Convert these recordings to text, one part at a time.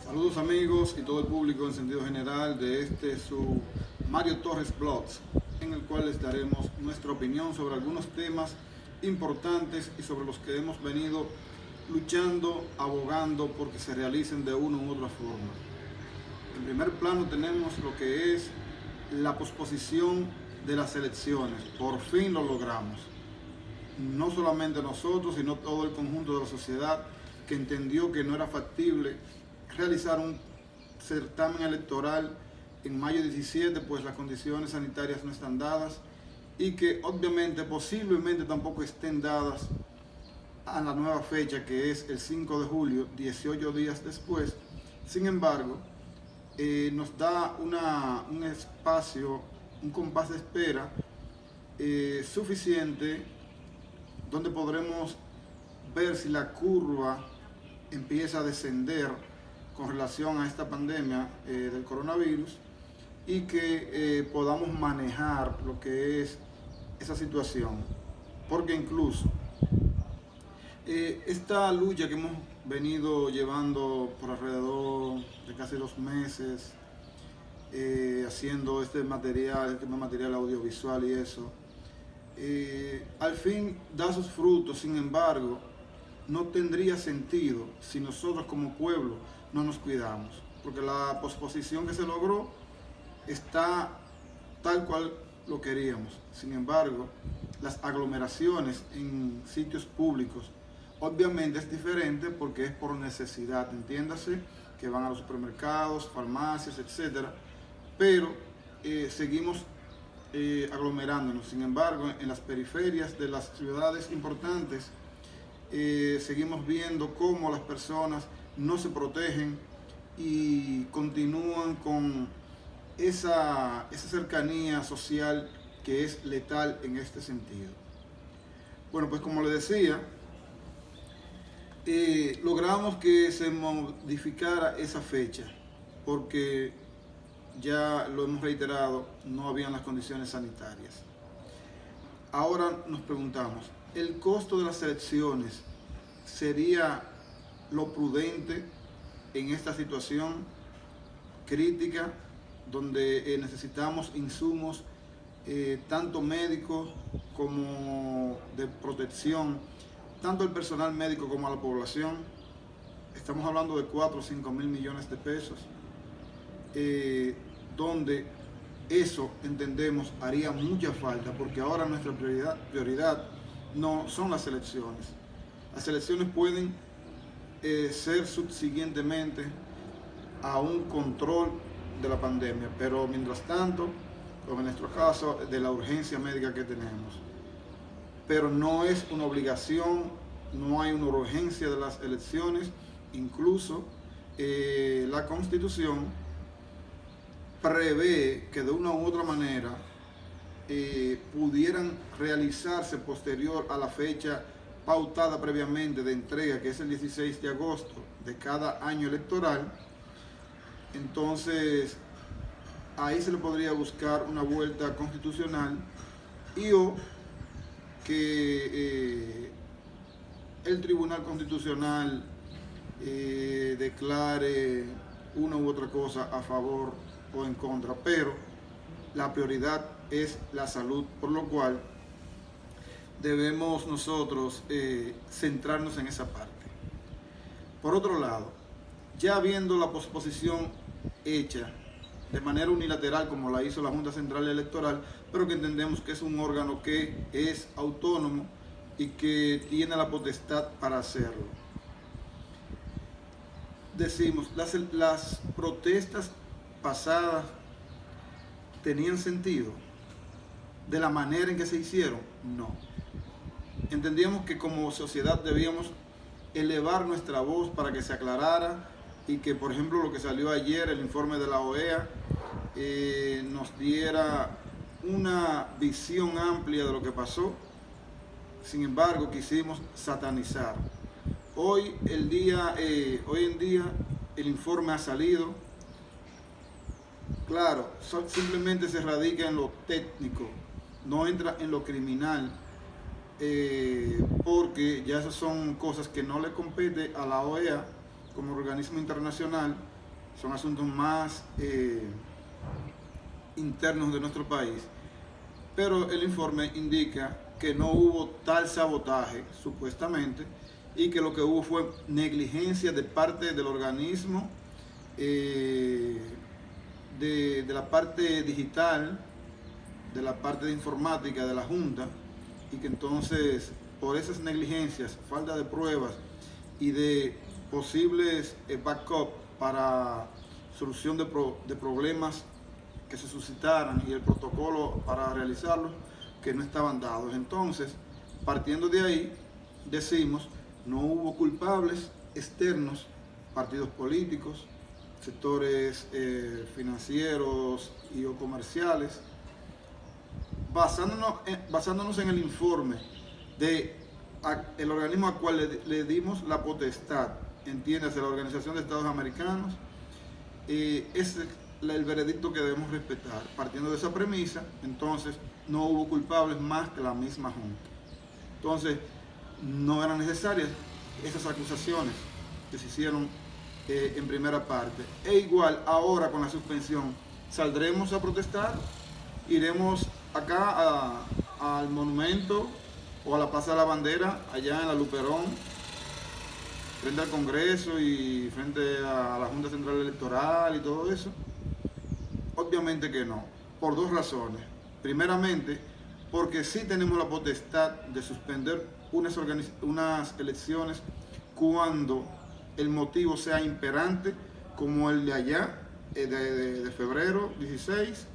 Saludos amigos y todo el público en sentido general de su Mario Torres Blogs, en el cual les daremos nuestra opinión sobre algunos temas importantes y sobre los que hemos venido luchando, abogando porque se realicen de una u otra forma. En primer plano tenemos lo que es la posposición de las elecciones. Por fin lo logramos. No solamente nosotros, sino todo el conjunto de la sociedad que entendió que no era factible realizar un certamen electoral en mayo 17, pues las condiciones sanitarias no están dadas y que obviamente posiblemente tampoco estén dadas a la nueva fecha, que es el 5 de julio, 18 días después. Sin embargo, nos da un espacio, un compás de espera suficiente donde podremos ver si la curva empieza a descender con relación a esta pandemia del coronavirus y que podamos manejar lo que es esa situación. Porque incluso esta lucha que hemos venido llevando por alrededor de casi 2 meses, haciendo este material audiovisual y eso, al fin da sus frutos. Sin embargo, no tendría sentido si nosotros como pueblo no nos cuidamos, porque la posposición que se logró está tal cual lo queríamos. Sin embargo, las aglomeraciones en sitios públicos obviamente es diferente porque es por necesidad, entiéndase que van a los supermercados, farmacias, etcétera, pero seguimos aglomerándonos. Sin embargo, en las periferias de las ciudades importantes seguimos viendo cómo las personas no se protegen y continúan con esa cercanía social que es letal en este sentido. Bueno, pues como les decía, logramos que se modificara esa fecha porque ya lo hemos reiterado, no habían las condiciones sanitarias. Ahora nos preguntamos, ¿el costo de las elecciones sería lo prudente en esta situación crítica donde necesitamos insumos tanto médicos como de protección, tanto al personal médico como a la población? Estamos hablando de 4 o 5 mil millones de pesos, donde eso, entendemos, haría mucha falta, porque ahora nuestra prioridad no son las elecciones. Las elecciones pueden ser subsiguientemente a un control de la pandemia, pero mientras tanto, como en nuestro caso, de la urgencia médica que tenemos. Pero no es una obligación, no hay una urgencia de las elecciones. Incluso la Constitución prevé que de una u otra manera pudieran realizarse posterior a la fecha pautada previamente de entrega, que es el 16 de agosto de cada año electoral. Entonces, ahí se le podría buscar una vuelta constitucional y o que el Tribunal Constitucional declare una u otra cosa a favor o en contra, pero la prioridad es la salud, por lo cual debemos nosotros centrarnos en esa parte. Por otro lado, ya viendo la posposición hecha de manera unilateral como la hizo la Junta Central Electoral, pero que entendemos que es un órgano que es autónomo y que tiene la potestad para hacerlo. Decimos, las protestas pasadas tenían sentido de la manera en que se hicieron. No. Entendíamos que como sociedad debíamos elevar nuestra voz para que se aclarara y que, por ejemplo, lo que salió ayer, el informe de la OEA, nos diera una visión amplia de lo que pasó. Sin embargo, quisimos satanizar. Hoy en día el informe ha salido. Claro, simplemente se radica en lo técnico, no entra en lo criminal, porque ya esas son cosas que no le compete a la OEA como organismo internacional son asuntos más internos de nuestro país, pero el informe indica que no hubo tal sabotaje, supuestamente, y que lo que hubo fue negligencia de parte del organismo, de la parte digital, de la parte de informática de la Junta, y que entonces por esas negligencias, falta de pruebas y de posibles backup para solución de problemas que se suscitaran y el protocolo para realizarlos que no estaban dados. Entonces, partiendo de ahí, decimos, no hubo culpables externos, partidos políticos, sectores financieros y o comerciales. Basándonos en el informe del organismo al cual le dimos la potestad, entiéndase, la Organización de Estados Americanos, es el veredicto que debemos respetar. Partiendo de esa premisa, entonces no hubo culpables más que la misma Junta. Entonces, no eran necesarias esas acusaciones que se hicieron en primera parte. E igual, ahora con la suspensión, saldremos a protestar, iremos acá al monumento o a la Plaza de la Bandera, allá en la Luperón, frente al Congreso y frente a la Junta Central Electoral y todo eso. Obviamente que no, por dos razones. Primeramente, porque sí tenemos la potestad de suspender unas elecciones cuando el motivo sea imperante, como el de allá, de febrero 16,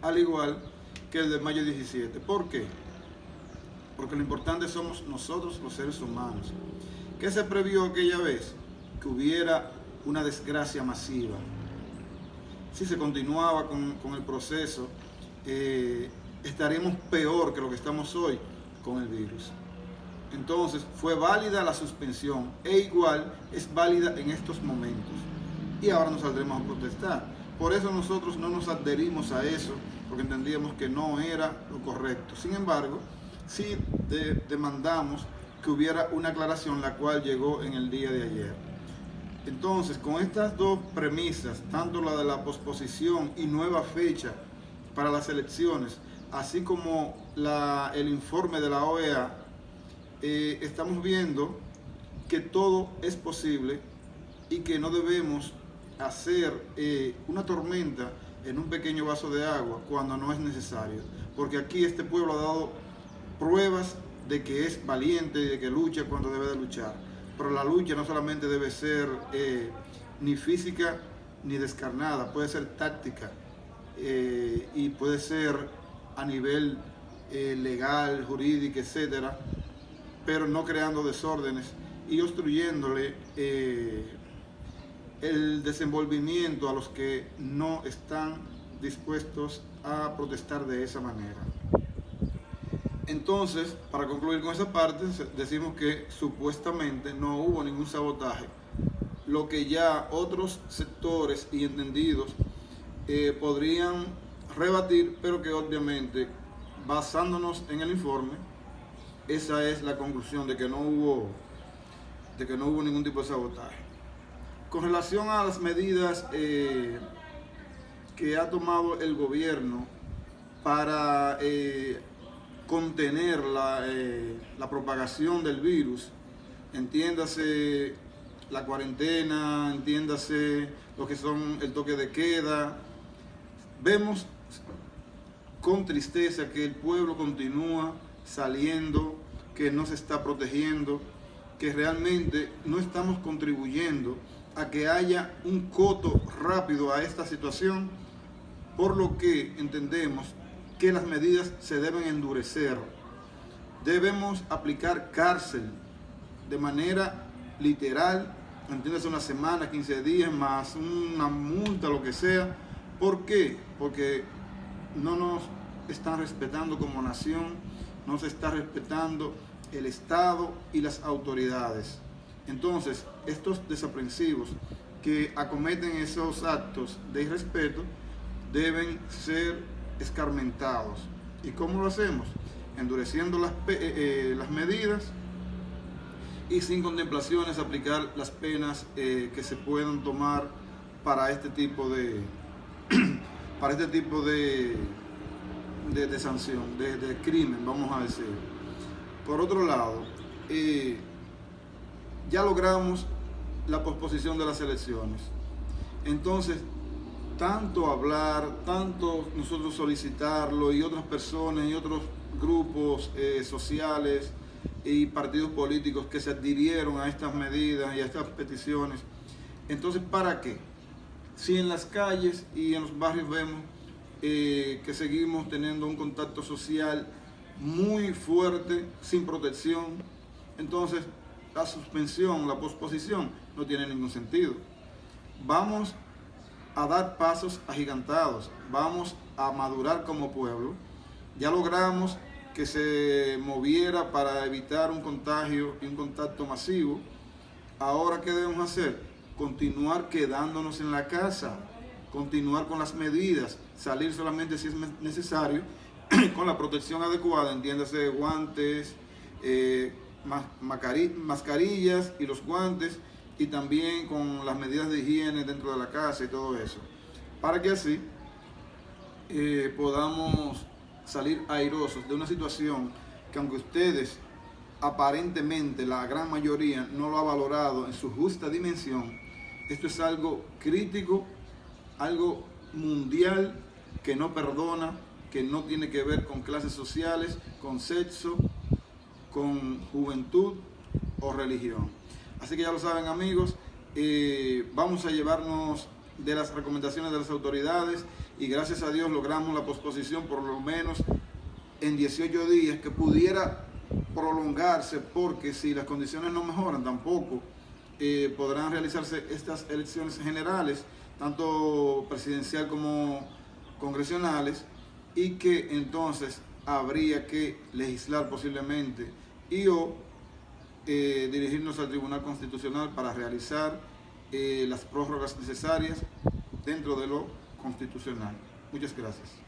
al igual que el de mayo 17. ¿Por qué? Porque lo importante somos nosotros, los seres humanos. ¿Qué se previó aquella vez? Que hubiera una desgracia masiva. Si se continuaba con el proceso, estaríamos peor que lo que estamos hoy con el virus. Entonces, fue válida la suspensión e igual es válida en estos momentos. Y ahora nos saldremos a protestar. Por eso nosotros no nos adherimos a eso, porque entendíamos que no era lo correcto. Sin embargo, sí demandamos que hubiera una aclaración, la cual llegó en el día de ayer. Entonces, con estas dos premisas, tanto la de la posposición y nueva fecha para las elecciones, así como el informe de la OEA, estamos viendo que todo es posible y que no debemos hacer una tormenta en un pequeño vaso de agua cuando no es necesario, porque aquí este pueblo ha dado pruebas de que es valiente y de que lucha cuando debe de luchar. Pero la lucha no solamente debe ser ni física ni descarnada, puede ser táctica y puede ser a nivel legal, jurídico, etcétera, pero no creando desórdenes y obstruyéndole el desenvolvimiento a los que no están dispuestos a protestar de esa manera. Entonces, para concluir con esa parte, decimos que supuestamente no hubo ningún sabotaje, lo que ya otros sectores y entendidos podrían rebatir, pero que obviamente, basándonos en el informe, esa es la conclusión de que no hubo ningún tipo de sabotaje. Con relación a las medidas que ha tomado el gobierno para contener la propagación del virus, entiéndase la cuarentena, entiéndase lo que son el toque de queda, vemos con tristeza que el pueblo continúa saliendo, que no se está protegiendo, que realmente no estamos contribuyendo a que haya un coto rápido a esta situación, por lo que entendemos que las medidas se deben endurecer. Debemos aplicar cárcel de manera literal, entiéndase, una semana, 15 días, más una multa, lo que sea. ¿Por qué? Porque no nos están respetando como nación, no se está respetando el Estado y las autoridades. Entonces, estos desaprensivos que acometen esos actos de irrespeto deben ser escarmentados. ¿Y cómo lo hacemos? Endureciendo las medidas y sin contemplaciones aplicar las penas que se puedan tomar para este tipo de para este tipo de sanción, de crimen, vamos a decir. Por otro lado, ya logramos la posposición de las elecciones. Entonces, tanto hablar, tanto nosotros solicitarlo y otras personas y otros grupos sociales y partidos políticos que se adhirieron a estas medidas y a estas peticiones. Entonces, ¿para qué? Si en las calles y en los barrios vemos que seguimos teniendo un contacto social muy fuerte, sin protección, entonces la suspensión, la posposición no tiene ningún sentido. Vamos a dar pasos agigantados, vamos a madurar como pueblo. Ya logramos que se moviera para evitar un contagio y un contacto masivo. Ahora, ¿qué debemos hacer? Continuar quedándonos en la casa, continuar con las medidas, salir solamente si es necesario, con la protección adecuada, entiéndase guantes, mascarillas y los guantes, y también con las medidas de higiene dentro de la casa y todo eso, para que así podamos salir airosos de una situación que, aunque ustedes aparentemente la gran mayoría no lo ha valorado en su justa dimensión, esto es algo crítico, algo mundial que no perdona, que no tiene que ver con clases sociales, con sexo, con juventud o religión. Así que ya lo saben, amigos, vamos a llevarnos de las recomendaciones de las autoridades y gracias a Dios logramos la posposición por lo menos en 18 días, que pudiera prolongarse, porque si las condiciones no mejoran tampoco podrán realizarse estas elecciones generales, tanto presidencial como congresionales, y que entonces habría que legislar posiblemente y dirigirnos al Tribunal Constitucional para realizar las prórrogas necesarias dentro de lo constitucional. Muchas gracias.